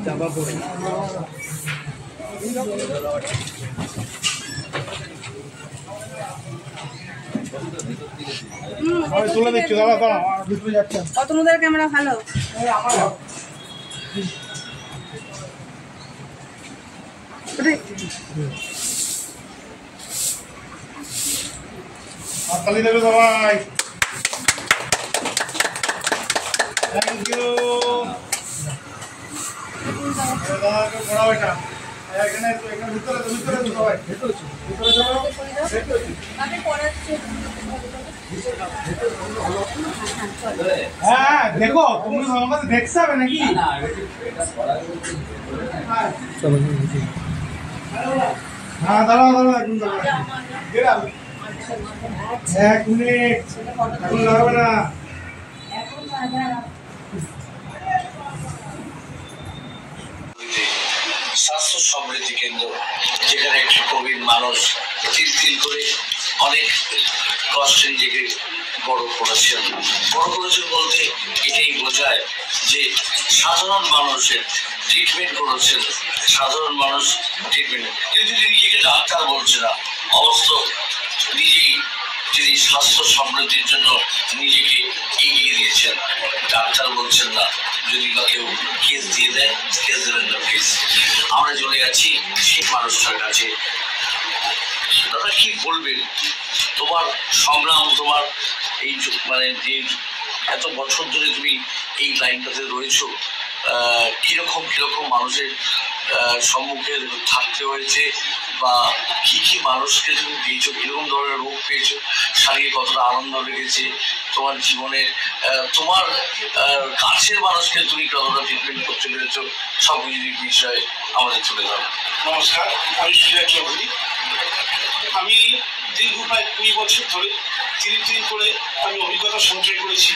চাপা পড়ে তুলে দিচ্ছি দাদা দাঁড়া ভিতরে যাচ্ছে অতনুদের ক্যামেরা ভালো হাততালি দেবে সবাই থ্যাংক ইউ দাদাকে পড়াও এটা এখানে এখানে ভিতরে সবাই ভিতরে চলো হ্যাঁ দেখো তুমি আমার কাছে দেখতে হবে নাকি হ্যাঁ দাঁড়াও একদম দাঁড়াও এক মিনিট লাগবে না স্বাস্থ্য সমৃদ্ধি কেন্দ্র যেখানে একটি প্রবীণ মানুষ তিল করে অনেক কষ্টে নিজেকে বড় করেছেন বলতে এটাই বোঝায় যে সাধারণ মানুষের ট্রিটমেন্ট করেছেন সাধারণ মানুষ ট্রিটমেন্ট কিন্তু তিনি নিজেকে ডাক্তার বলছে না অবশ্য নিজেই তিনি স্বাস্থ্য সমৃদ্ধির জন্য নিজেকে এগিয়ে দিয়েছেন ডাক্তার বলছেন না যদি বা কেউ কেস দিয়ে দেয় কেস দেবেন না প্লিজ আমরা চলে যাচ্ছি সেই মানুষটার কাছে দাদা কি বলবেন তোমার সংগ্রাম তোমার এই মানে যে এত বছর ধরে তুমি এই লাইনটাতে রয়েছো কিরকম মানুষের সম্মুখে থাকতে হয়েছে বা কি মানুষকে তুমি পেয়েছো কিরকম ধরনের রোগ পেয়েছো শারীরিক কতটা আনন্দ লেগেছে তোমার জীবনে তোমার কাছের মানুষকে তুমি কতটা ট্রিটমেন্ট করতে পেরেছো সব কিছু বিষয়ে আমাদের চলে যাবো। নমস্কার, আমি সুজয় চৌধুরী। আমি দীর্ঘ প্রায় 20 বছর ধরে তিল করে আমি অভিজ্ঞতা সঞ্চয় করেছি।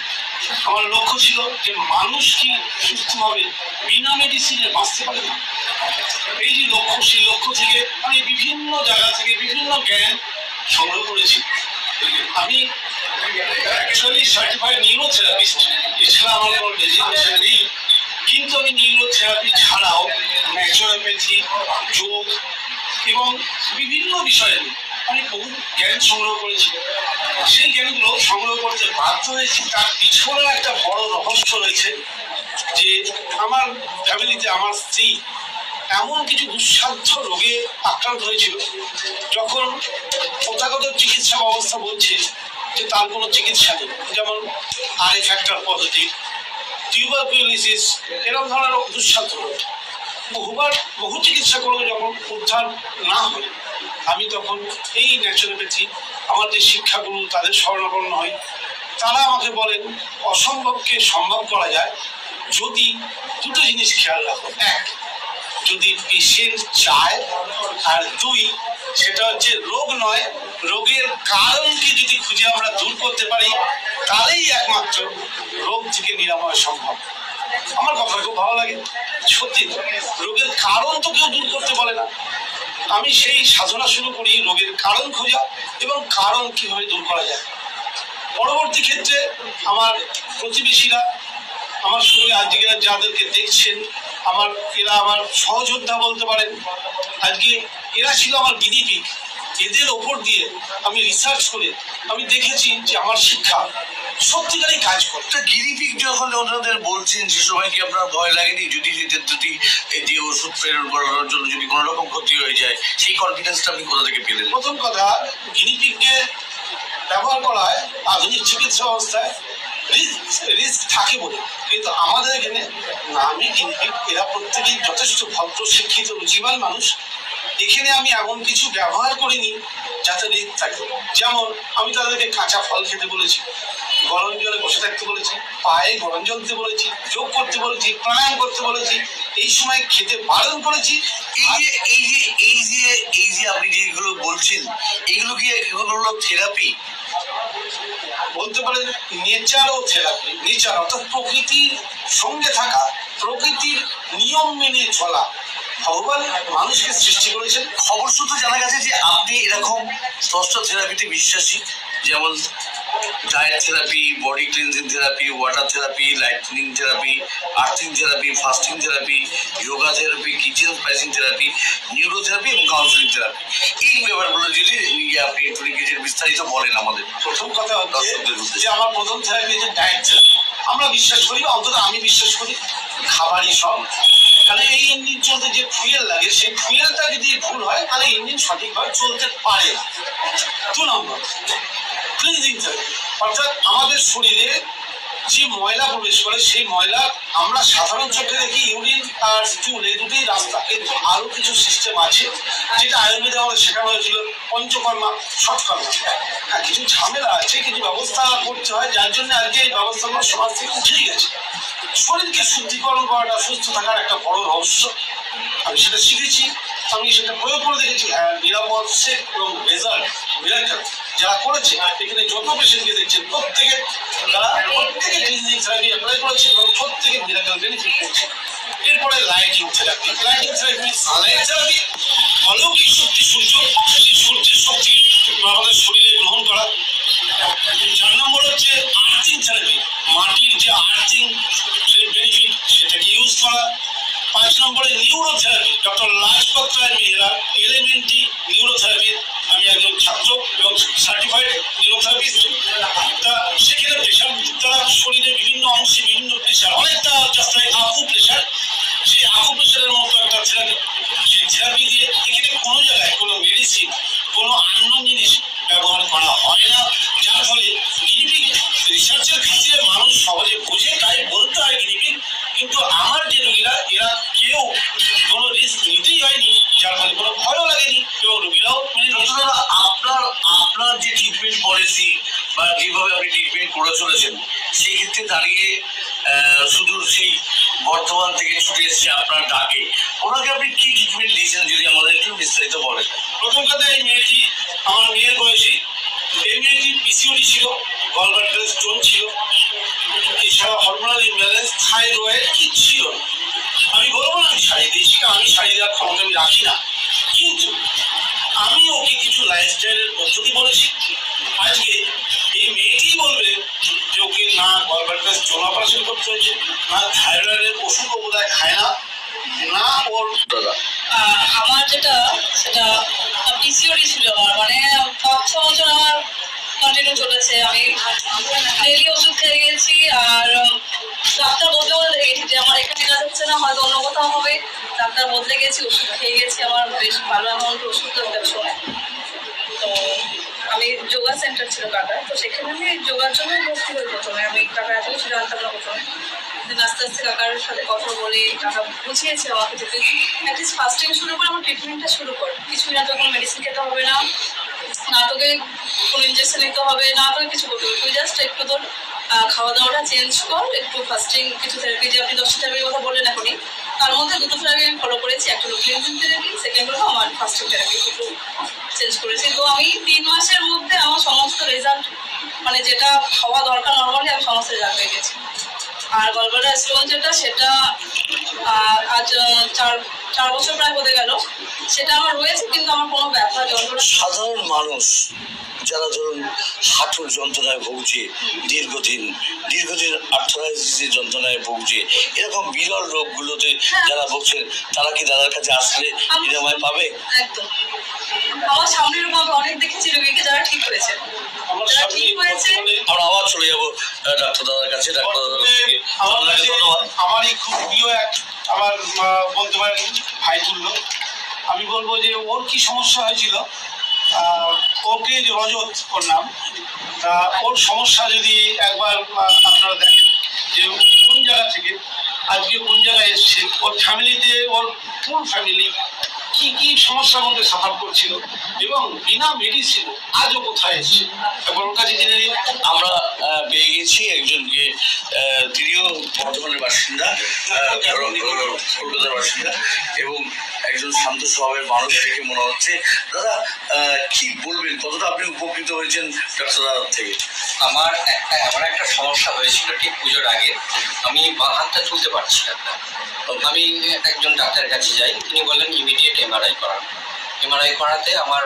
আমার লক্ষ্য ছিল যে মানুষ কি সুস্থভাবে বিনা মেডিসিনে বাঁচতে পারে না। এই যে লক্ষ্য, সেই লক্ষ্য থেকে আমি বিভিন্ন জায়গা থেকে বিভিন্ন জ্ঞান সংগ্রহ করেছি। আমি অ্যাকচুয়ালি সার্টিফাইড নিউরোথেরাপিস্ট, এছাড়া আমার কোনো ডেজিগনেশন নেই। কিন্তু আমি নিউরোথেরাপি ছাড়াও ন্যাচুরোপ্যাথি, যোগ এবং বিভিন্ন বিষয়ে আমি বহু জ্ঞান সংগ্রহ করেছি। সেই জ্ঞানগুলো সংগ্রহ করতে বাধ্য হয়েছি। তার পিছনে একটা বড় রহস্য রয়েছে যে আমার ফ্যামিলিতে আমার স্ত্রী এমন কিছু দুঃসাধ্য রোগে আক্রান্ত হয়েছিল, যখন প্রথাগত চিকিৎসা ব্যবস্থা বলছে যে তার কোনো চিকিৎসা নেই, যেমন আরএ ফ্যাক্টর পজিটিভ, টিউবারকুলোসিস, এরকম ধরনের দুঃসাধ্য রোগ। বহু চিকিৎসা করেও যখন উদ্ধার না হয়, আমি তখন এই ন্যাচুরোপ্যাথি আমার যে শিক্ষাগুলো তাদের শরণাপন্ন হয়। তারা আমাকে বলেন অসম্ভবকে সম্ভব করা যায় যদি দুটো জিনিস খেয়াল রাখো। এক, যদি পেশেন্ট চায়, আর দুই, সেটা হচ্ছে রোগ নয়, রোগের কারণকে যদি খুঁজে আমরা দূর করতে পারি, তাহলেই একমাত্র রোগ থেকে নিরাময় সম্ভব। আমার কথা খুব ভালো লাগে। সত্যি, রোগের কারণ তো কেউ দূর করতে বলে না। আমি সেই সাধনা শুরু করি রোগের কারণ খোঁজা এবং কারণ কিভাবে দূর করা যায়। পরবর্তী ক্ষেত্রে আমার প্রতিবেশীরা, আমার সঙ্গে আজকে যাদেরকে দেখছেন, এরা আমার সহযোদ্ধা বলতে পারেন। আজকে এরা ছিল আমার গিনিপিগ। এদের ওপর দিয়ে আমি রিসার্চ করে আমি দেখেছি যে আমার শিক্ষা সত্যিকারই কাজ করে। গিরিপিক যখন ওনাদের বলছেন সে সময় কি আপনার ভয় লাগেনি যদি যে ওষুধ প্রেরণ করার জন্য যদি কোনো রকম ক্ষতি হয়ে যায়, সেই কনফিডেন্সটা আপনি কোথা থেকে পেলেন? প্রথম কথা, গিনিপিগকে ব্যবহার করা হয় আধুনিক চিকিৎসা ব্যবস্থায় রিস্ক থাকে বলে, কিন্তু আমাদের এখানে নামি গিনিপিগ, এরা প্রত্যেকেই যথেষ্ট ভদ্র, শিক্ষিত, রুচিবান মানুষ। এখানে আমি এমন কিছু ব্যবহার করিনি যাতে রিস্ক থাকে। যেমন আমি তাদেরকে কাঁচা ফল খেতে বলেছি, গরম জলে বসে থাকতে বলেছি, পায়ে গরম জল দিতে বলেছি, যোগ করতে বলেছি, প্রাণায়াম করতে বলেছি, এই সময় খেতে বারণ করেছি। এই যে আপনি যেগুলো বলছেন, এগুলো কি এগুলো হলো থেরাপি? বলতে পারেন নেচার ও থেরাপি। নেচার অর্থাৎ প্রকৃতির সঙ্গে থাকা, প্রকৃতির নিয়ম মেনে চলা, ভগবান মানুষকে সৃষ্টি করেছেন। খবর সূত্রে জানা গেছে যে আপনি এরকম 10টা থেরাপিতে বিশ্বাসী, যেমন diet therapy, body cleansing therapy, water therapy, lightning therapy, earthing therapy, fasting therapy, yoga therapy, kitchen spicing therapy, neurotherapy এবং কাউন্সিলিং থেরাপি। এই ব্যাপারগুলো যদি আপনি একটু নিজের বিস্তারিত বলেন আমাদের। প্রথম কথা হচ্ছে যে আমার প্রথম থেরাপি হচ্ছে ডায়েট থেরাপি। আমরা বিশ্বাস করি, অন্তত আমি বিশ্বাস করি, খাবারই সব। কারণ এই ইঞ্জিন চলতে যে ফুয়েল লাগে, সেই ফুয়েলটা যদি ভুল হয় তাহলে ইঞ্জিন সঠিকভাবে চলতে পারে না। 2 নম্বর ক্লিনজিং থেরাপি, অর্থাৎ আমাদের শরীরে যে ময়লা প্রবেশ করে সেই ময়লা আমরা সাধারণ চোখে দেখি ইউরিন আর স্টুল, এই দুটোই রাস্তা, কিন্তু আরো কিছু সিস্টেম আছে যেটা আয়ুর্বেদে আমাদের শেখানো হয়েছিল, পঞ্চকর্মা, ষটকর্মা। হ্যাঁ, কিছু ঝামেলা আছে, কিছু ব্যবস্থা করতে হয়, যার জন্য আজকে এই ব্যবস্থাগুলো সমাজ থেকে উঠেই গেছে। শরীরকে শুদ্ধিকরণ করাটা সুস্থ থাকার একটা বড় রহস্য। আমি সেটা শিখেছি, আমি সেটা প্রয়োগ করে দেখেছি। হ্যাঁ, নিরাপদ, সেফ এবং রেজাল্ট মিরাকল যারা করেছে, এখানে যত পেশেন্টকে দেখছেন প্রত্যেকে ক্লিনিক থেরাপি অ্যাপ্লাই করেছে এবং প্রত্যেকে মিরাকল বেনিফিট পেয়েছে। এরপরে lighting therapy. Lighting therapy Sunlight therapy, অলৌকিক শক্তি, সূর্যের শক্তি আমাদের শরীরে গ্রহণ করা। 4 নম্বর হচ্ছে আর্থিং থেরাপি, মাটির যে আর্থিং বেনিফিট সেটাকে ইউজ করা। 5 নম্বরে neurotherapy, doctor Lajpat Rai Mehra elementary neurotherapy, আমি একজন ছাত্র এবং সার্টিফাইড নিউরোথেরাপিস্ট। তা সেখানে প্রেশার দ্বারা শরীরের বিভিন্ন অংশে বিভিন্ন প্রেশার, অনেকটা জাস্ট লাইক আকু প্রেশার, সেই আকু প্রেশারের মতো একটা থেরাপি। সেই থেরাপি দিয়ে এখানে কোনো জায়গায় কোনো মেডিসিন, কোনো আননোন জিনিস ব্যবহার করা হয় না, যার ফলে গিনিপিগ রিসার্চের খাতিরে মানুষ সহজে বোঝে, তাই বলতে হয় গিনিপিগ। কিন্তু আমার যে রোগীরা, এরা কেউ কোনো রিস্ক নিতেই হয়নি, যার ফলে কোনো ভয়ও লাগেনি এবং রোগীরাও আপনার যে ট্রিটমেন্ট পলিসি বা যেভাবে আপনি ট্রিটমেন্ট করে চলেছেন, সেই ক্ষেত্রে দাঁড়িয়ে শুধু সেই বর্ধমান থেকে ছুটে এসেছে আপনার ডাকে, ওনাকে আপনি কি ট্রিটমেন্ট দিয়েছেন যদি আমাদের একটু বিস্তারিত বলেন। প্রথম কথা, এই মেয়েটি আমার মেয়ের বয়সী। এই মেয়েটির পিসিওডি ছিল, গলব্লাডারে স্টোন ছিল, এছাড়া হরমোনাল ইমব্যালেন্স, থাইরয়েড কি ছিল। আমি বলবো না আমি সারিয়ে দিয়েছি, কারণ আমি সারিয়ে দেওয়ার ক্ষমতা আমি রাখি না, কিন্তু আমি ওকে কিছু লাইফস্টাইলের পদ্ধতি বলেছি। আজকে এই মেয়েটি বলবে যে ওকে না গলব্লাডারে স্টোন অপারেশন করতে হয়েছে, না থাইরয়েডের ওষুধ ও বোধহয় খায় না, না ওর আমার যেটা সেটা পিসিওডি ছিল। আমার মানে 5-6 বছর আমার কন্টিনিউ চলেছে। আমি ডেইলি ওষুধ খেয়ে গেছি, আর ডাক্তার বদলে বদলে গেছি যে আমার এখানে কাজ হচ্ছে না, হয়তো অন্য কোথাও হবে। ডাক্তার বদলে গেছি, ওষুধ খেয়ে গেছি, আমার বেশ ভালো অ্যামাউন্ট ওষুধ দরকার সময়। তো আমি যোগা সেন্টার ছিল কাকার, তো সেখানে আমি যোগার জন্য ভর্তি হই। প্রথমে আমি কাকার এত কিছু জানতাম না প্রথমে, আস্তে আস্তে কাকার সাথে কথা বলে কাকা বুঝিয়েছে আমাকে যে তুই অ্যাটলিস্ট ফার্স্টিং শুরু করে আমার ট্রিটমেন্টটা শুরু কর। কিছুই না, তখন মেডিসিন খেতে হবে না, না তোকে কোনো ইঞ্জেকশন নিতে হবে না, তোকে কিছু করতে হবে, তুই জাস্ট একটু তোর খাওয়া দাওয়াটা চেঞ্জ কর, একটু ফার্স্টিং কিছু থেরাপি, যে আপনি 10টা থেরাপির কথা বললেন এখনই, তার মধ্যে 2টো থেরাপি আমি ফলো করেছি। একটা হলো ক্লিনজিং থেরাপি, সেকেন্ড হলো আমার ফার্স্টিং থেরাপি, একটু চেঞ্জ করেছি। তো আমি 3 মাসের মধ্যে আমার সমস্ত রেজাল্ট, মানে যেটা হওয়া দরকার নর্মালি, আমি সমস্ত রেজাল্ট হয়ে গেছি। আর গলব্লাডার স্টোন যেটা, সেটা আজ 4 বছর প্রায় হতে গেল, সেটা আমার রয়েছে, কিন্তু আমার কোনো ব্যথা যন্ত্রণা। সাধারণ মানুষ যারা ধরুন হাঁটুর যন্ত্রণায় ভুগছে, দীর্ঘদিন আর্থ্রাইটিসের যন্ত্রণায় ভুগছে, এরকম বিরল রোগগুলোতে যারা ভুগছেন, তারা কি দাদার কাছে আসলে নিরাময় পাবে? একদম। আমার সামনের রূপ অনেক দেখেছি রোগীকে যারা ঠিক হয়েছে, যারা ঠিক হয়েছে। আমরা আবার চলে যাবো ডাক্তার দাদার কাছে। ডাক্তার দাদার থেকে আমারই খুব প্রিয় এক, আমার বলতে পারেন ভাই তুল্য। আমি বলবো যে ওর কি সমস্যা হয়েছিল, ওকে যে রজত ওর নাম, ওর সমস্যা যদি একবার আপনারা দেখেন যে কোন জায়গা থেকে আজকে কোন জায়গায় এসছে, ওর ফ্যামিলিতে, ওর ফুল ফ্যামিলি কি কি সমস্যার মধ্যে সাফার করছিল এবং বিনা মেডিসিন আজও কোথায় এসছে, একবার ওর কাছে জেনে নিন। আমরা পেয়ে গেছি একজনকে, তিনিও উনিও বর্ধমানের বাসিন্দা, কলকাতার বাসিন্দা এবং একজন শান্ত স্বভাবের মানুষ দেখে মনে হচ্ছে। দাদা কি বলবেন, কতটা আপনি উপকৃত হয়েছেন ডাক্তার দাদার থেকে? আমার একটা সমস্যা হয়েছিল ঠিক পুজোর আগে, আমি বাঁ হাতটা তুলতে পারছিলাম না। আমি একজন ডাক্তারের কাছে যাই, তিনি বললেন ইমিডিয়েট এমআরআই করান। এমআরআই করাতে আমার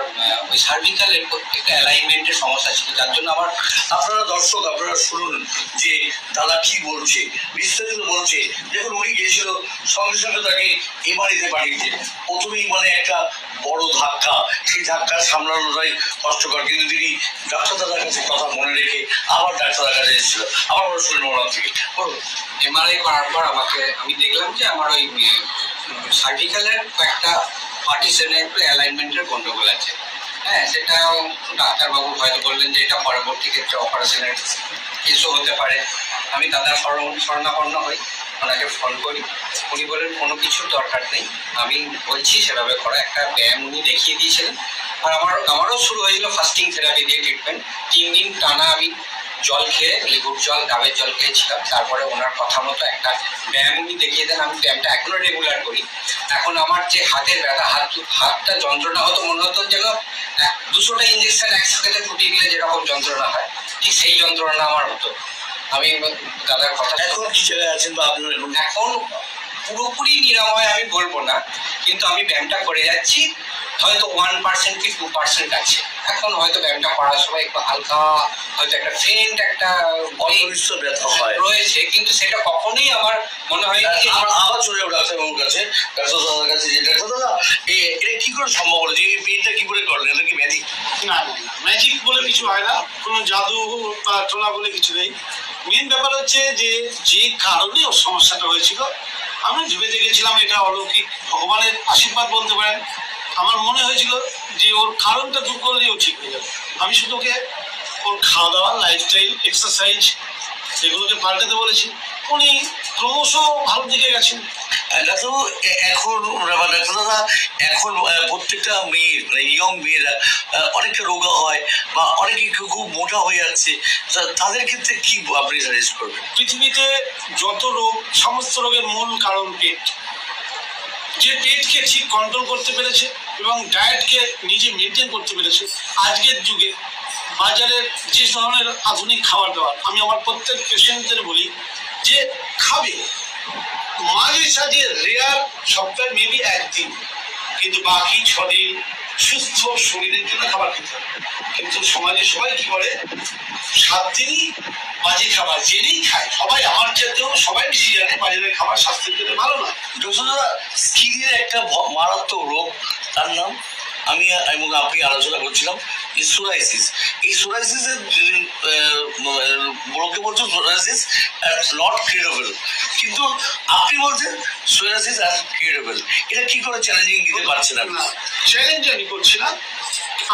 ওই সার্ভিক্যালের একটা অ্যালাইনমেন্টের সমস্যা ছিল, যার জন্য আমার আপনারা দর্শক আপনারা শুনুন যে দাদা কি বলছে, বিস্তারিত বলছে। দেখুন উনি গিয়েছিল সঙ্গে সঙ্গে তাকে এমআরআইতে পাঠিয়েছে। প্রথমেই মানে একটা বড় ধাক্কা, সেই ধাক্কা সামলানোটাই কষ্টকর, কিন্তু তিনি ডাক্তার দাদার কাছে কথা মনে রেখে আবার ডাক্তার দাদার কাছে এসেছিল। আবার আমরা শুনলাম ওনার থেকে। এমআরআই করার পর আমি দেখলাম যে আমার ওই সার্ভিক্যালের একটা পার্টিশনে একটু অ্যালাইনমেন্টের গন্ডগোল আছে। হ্যাঁ, সেটা ডাক্তারবাবু হয়তো বললেন যে এটা পরবর্তী ক্ষেত্রে অপারেশনের কেসও হতে পারে। আমি দাদার শরণাপন্ন হই, ওনাকে ফোন করি। উনি বলেন কোনো কিছুর দরকার নেই, আমি বলছি সেভাবে করা। একটা ব্যায়াম উনি দেখিয়ে দিয়েছিলেন। আর আমারও শুরু হয়েছিল ফাস্টিং থেরাপি দিয়ে ট্রিটমেন্ট। 3 দিন টানা আমি জল খেয়ে, লেবুর জল, ডাবের জল খেয়েছিলাম। তারপরে ওনার কথা মতো একটা ব্যায়াম উনি দেখিয়ে দেন। আমি ব্যায়ামটা এখনো রেগুলার করি। এখন আমার যে হাতের ব্যথা, হাতটা যন্ত্রণা হতো, মনে হতো যেন 200টা ইঞ্জেকশন একসাথে ফুটিয়ে দিলে যেরকম যন্ত্রণা হয়, ঠিক সেই যন্ত্রণা আমার হতো। আমি দাদার কথা, এখন কি জায়গায় আছেন বা আপনি এখন পুরোপুরি নিরাময় আমি বলবো না, কিন্তু আমি ব্যায়ামটা করে যাচ্ছি। হয়তো 1% কি 2% আছে। এখন হয়তো ব্যায়ামটা করার সময় একটু হালকা, হয়তো একটা ফেন্ট, একটা অল্পবিষ্ট ব্যথা হয় রয়েছে, কিন্তু সেটা কখনোই আমার মনে হয় যে আমরা আবার চলে যাবো ডাক্তারবাবুর কাছে, ডাক্তার দাদার কাছে। যে ডাক্তার দাদা এটা কি করে সম্ভব হলো, যে এই পেনটা কি করে করলেন? এটা কি ম্যাজিক? না, ম্যাজিক বলে কিছু হয় না, কোনো জাদু বা টোনা বলে কিছু নেই। মেন ব্যাপার হচ্ছে যে কারণে ওর সমস্যাটা হয়েছিল, আমি ভেবে দেখেছিলাম এটা অলৌকিক ভগবানের আশীর্বাদ বলতে পারেন। আমার মনে হয়েছিল যে ওর কারণটা দূর করলেই ও ঠিক হয়ে যাবে। আমি শুধু ওকে ওর খাওয়া দাওয়া, লাইফস্টাইল, এক্সারসাইজ এগুলোকে পাল্টাতে বলেছি। উনি ক্রমশ ভালো দিকে গেছেন। ডাক্তারবাবু এখন ডাক্তার দাদা এখন প্রত্যেকটা মেয়ের মানে ইয়ং মেয়েরা অনেকটা রোগা হয় বা অনেকে খুব মোটা হয়ে যাচ্ছে, তাদের ক্ষেত্রে কি আপনি সাজেস্ট করবেন? পৃথিবীতে যত রোগ, সমস্ত রোগের মূল কারণ পেট। যে পেটকে ঠিক কন্ট্রোল করতে পেরেছে এবং ডায়েটকে নিজে মেনটেন করতে পেরেছে, আজকের যুগে বাজারের যে ধরনের আধুনিক খাবার দাবার, আমি আমার প্রত্যেক পেশেন্টদের বলি যে খাবে মাঝে সাঝে রেয়ার, সপ্তাহে মেবি 1 দিন, কিন্তু বাকি 6 দিন সুস্থ শরীরের জন্য খাবার খেতে হবে। কিন্তু সমাজে সবাই কি করে, 7 দিনই বাজে খাবার জেনেই খায়। সবাই, আমার চাইতেও সবাই বেশি জানে বাজারের খাবার স্বাস্থ্যের জন্য ভালো না। ডক্টর দাদা স্কিনের একটা মারাত্মক রোগ, তার নাম আমি এবং আপনি আলোচনা করছিলাম যে সোরাইসিস। এই সোরাইসিসের লোকে বলছেন সোরাইসিস নট কিউরেবল, কিন্তু আপনি বলছেন সোরাইসিস আর কিউরেবল। এটা কি করে চ্যালেঞ্জিং দিতে পারছেন আপনি? না, চ্যালেঞ্জ আমি করছি না,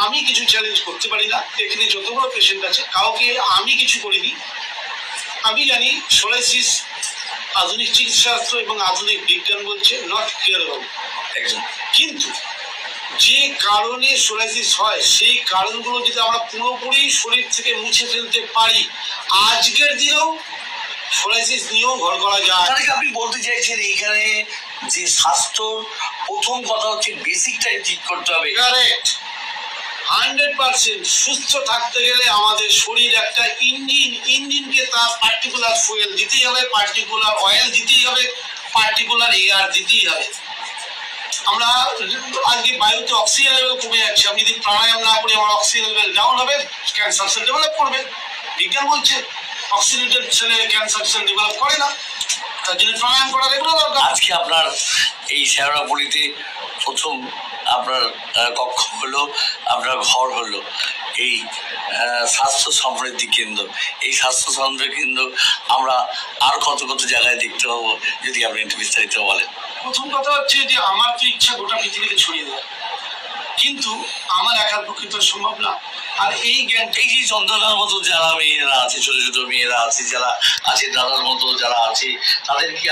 আমি কিছু চ্যালেঞ্জ করতে পারি না। এখানে যতগুলো পেশেন্ট আছে কাউকে আমি কিছু করিনি। আমি জানি সোরাইসিস আধুনিক চিকিৎসাশাস্ত্র এবং আধুনিক বিজ্ঞান বলছে নট কিউরেবল একজন, কিন্তু যে কারণে সোরাইসিস হয় সেই কারণগুলো যদি আমরা পুরোপুরি শরীর থেকে মুছে ফেলতে পারি, আজকের দিনেও সোরাইসিস নিয়েও ঘর করা যায়। তাহলে কি আপনি বলতে চাইছেন এইখানে যে স্বাস্থ্য প্রথম কথা হচ্ছে বেসিকটাই ঠিক করতে হবে? কারেক্ট, 100%। সুস্থ থাকতে গেলে আমাদের শরীর একটা ইঞ্জিনকে তার পার্টিকুলার ফুয়েল দিতেই হবে, পার্টিকুলার অয়েল দিতেই হবে, পার্টিকুলার এয়ার দিতেই হবে। আমরা আজকে বায়ুতে অক্সিজেন লেভেল কমে যাচ্ছে, আমি যদি প্রাণায়াম না করি আমার অক্সিজেন লেভেল ডাউন হবে, ক্যান্সার সেল ডেভেলপ করবে। বিজ্ঞান বলছে অক্সিজেটেড সেলে ক্যান্সার সেল ডেভেলপ করে না, তার জন্য প্রাণায়াম করা রেগুলার দরকার। আজকে আপনার এই শেওড়াফুলিতে প্রথম আপনার কক্ষ হলো, আপনার ঘর হলো এই স্বাস্থ্য সমৃদ্ধি কেন্দ্র। এই স্বাস্থ্য সমৃদ্ধি কেন্দ্র আমরা আর কত কত জায়গায় দেখতে পাবো, যদি আপনি একটু বিস্তারিত বলেন। প্রথম কথা হচ্ছে যে আমার তো ইচ্ছা গোটা পৃথিবীতে ছড়িয়ে দেওয়া, কিন্তু আমার একার পক্ষে তো সম্ভব না। আর এই জ্ঞানটা এই যে চন্দনার মতো যারা মেয়েরা আছে, ছোট ছোট মেয়েরা আছে, যারা আছে দাদার মতো যারা আছে, তাদের কি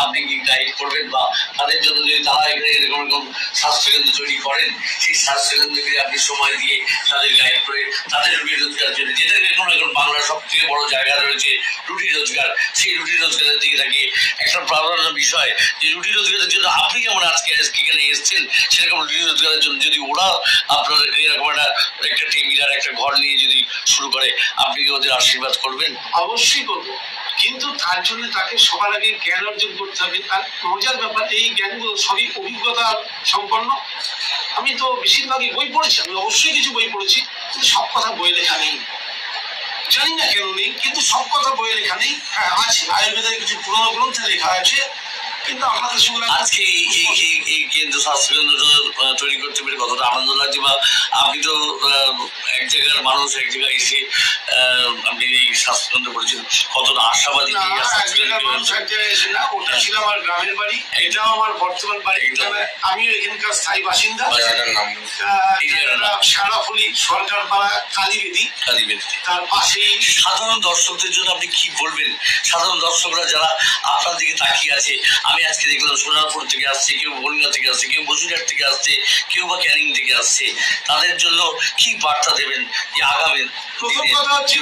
আপনি কি গাইড করবেন, বা তাদের জন্য যদি তারা এখানে এরকম এরকম স্বাস্থ্যকেন্দ্র তৈরি করেন, সেই স্বাস্থ্যকেন্দ্রকে আপনি সময় দিয়ে তাদের গাইড করে তাদের রুটি রোজগার জন্য, যেটা এখন এখন বাংলার সব থেকে বড় জায়গা রয়েছে রুটি রোজগার, সেই রুটি রোজগারের দিকে তাকিয়ে একটা প্রাধান্য বিষয় যে রুটি রোজগারের জন্য আপনি যেমন আজকে এখানে এসছেন, সেরকম রুটি রোজগারের জন্য যদি ওরা আপনার এরকম একটা টেবিল আর একটা ঘর নিয়ে যদি শুরু করে, আপনি কি ওদের আশীর্বাদ করবেন? অবশ্যই করবো, কিন্তু তার জন্য তাকে সবার আগে জ্ঞান অর্জন করতে হবে। আর মজার ব্যাপার, এই জ্ঞানগুলো সবই অভিজ্ঞতা সম্পন্ন। আমি তো বেশিরভাগই বই পড়েছি, আমি অবশ্যই কিছু বই পড়েছি, কিন্তু সব কথা বই লেখা নেই, জানি না কেন নেই, কিন্তু সব কথা বই লেখা নেই। হ্যাঁ আছে, আয়ুর্বেদের কিছু পুরোনো গ্রন্থে লেখা আছে, কিন্তু আমাদের সেগুলো আজকে এই কেন্দ্র স্বাস্থ্যকেন্দ্রটা তৈরি করতে পেরে কতটা আনন্দ লাগছে, বা আপনি তো এক জায়গার মানুষ, এক জায়গায় এসে আপনি এই স্বাস্থ্যকেন্দ্র করেছেন, কতটা আশাবাদী? ওটা ছিল আমার গ্রামের বাড়ি, এটাও আমার বর্তমান বাড়ি, আমিও এখানকার স্থায়ী বাসিন্দা। সারাফুলি সরকার পাড়া কালীবেদী, তার পাশেই। সাধারণ দর্শকদের জন্য আপনি কি বলবেন? সাধারণ দর্শকরা যারা আপনার দিকে তাকিয়ে আছে, আমি আজকে দেখলাম সোনারপুর থেকে আসছে, কেউ বনগাঁ থেকে আসছে, কেউ বসিরহাট থেকে আসছে, কেউ বা ক্যানিং থেকে আসছে, তাদের জন্য কি বার্তা দেবেন যে আগামী প্রথম কথা হচ্ছে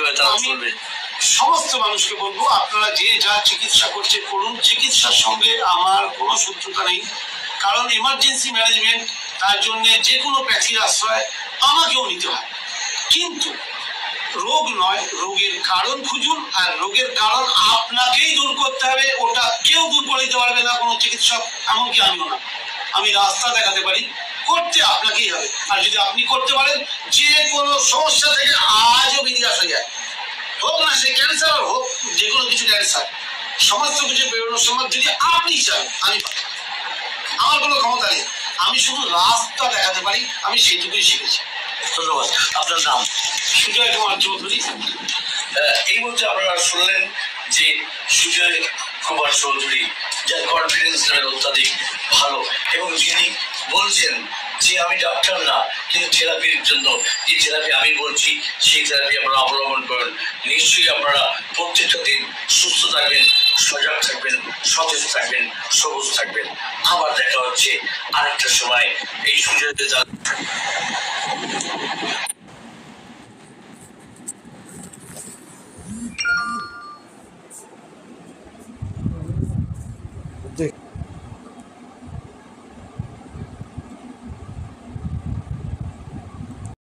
সমস্ত মানুষকে বলবো, আপনারা যে যা চিকিৎসা করছে করুন, চিকিৎসার সঙ্গে আমার কোনো শত্রুতা নেই, কারণ এমার্জেন্সি ম্যানেজমেন্ট, তার জন্য যে কোনো প্যাথির আশ্রয় আমাকেও নিতে হয়, কিন্তু রোগ নয়, রোগের কারণ খুঁজুন, আর রোগের কারণ আপনাকেই দূর করতে হবে, ওটা কেউ দূর করে দিতে পারবে না, কোনো চিকিৎসক, এমনকি আমিও না। আমি রাস্তা দেখাতে পারি, করতে আপনাকেই হবে। আর যদি আপনি করতে পারেন, যে কোনো সমস্যা থেকে আজও বেরিয়ে আসা যায়, হোক না সে ক্যান্সার হোক, যে কোনো কিছু ক্যান্সার, সমস্ত কিছু বেরোনোর সময় যদি আপনি চান, আমি আমার কোনো ক্ষমতা নেই, আমি শুধু রাস্তা দেখাতে পারি, আমি সেটুকুই শিখেছি। ধন্যবাদ। আপনার নাম? সুজয় কুমার চৌধুরী। এই মুহূর্তে আপনারা শুনলেন যে সুজয় কুমার চৌধুরী, যার কনফিডেন্স লেভেল অত্যাধিক ভালো, এবং যিনি বলছেন যে আমি ডাক্তার না, কিন্তু থেরাপির জন্য যে থেরাপি আমি বলছি, সেই থেরাপি আপনারা অবলম্বন করেন, নিশ্চয়ই আপনারা প্রত্যেকটা দিন সুস্থ থাকবেন, সজাগ থাকবেন, সতেজ থাকবেন, সবুজ থাকবেন। আবার দেখা হচ্ছে আরেকটা সময় এই সুজয়তে।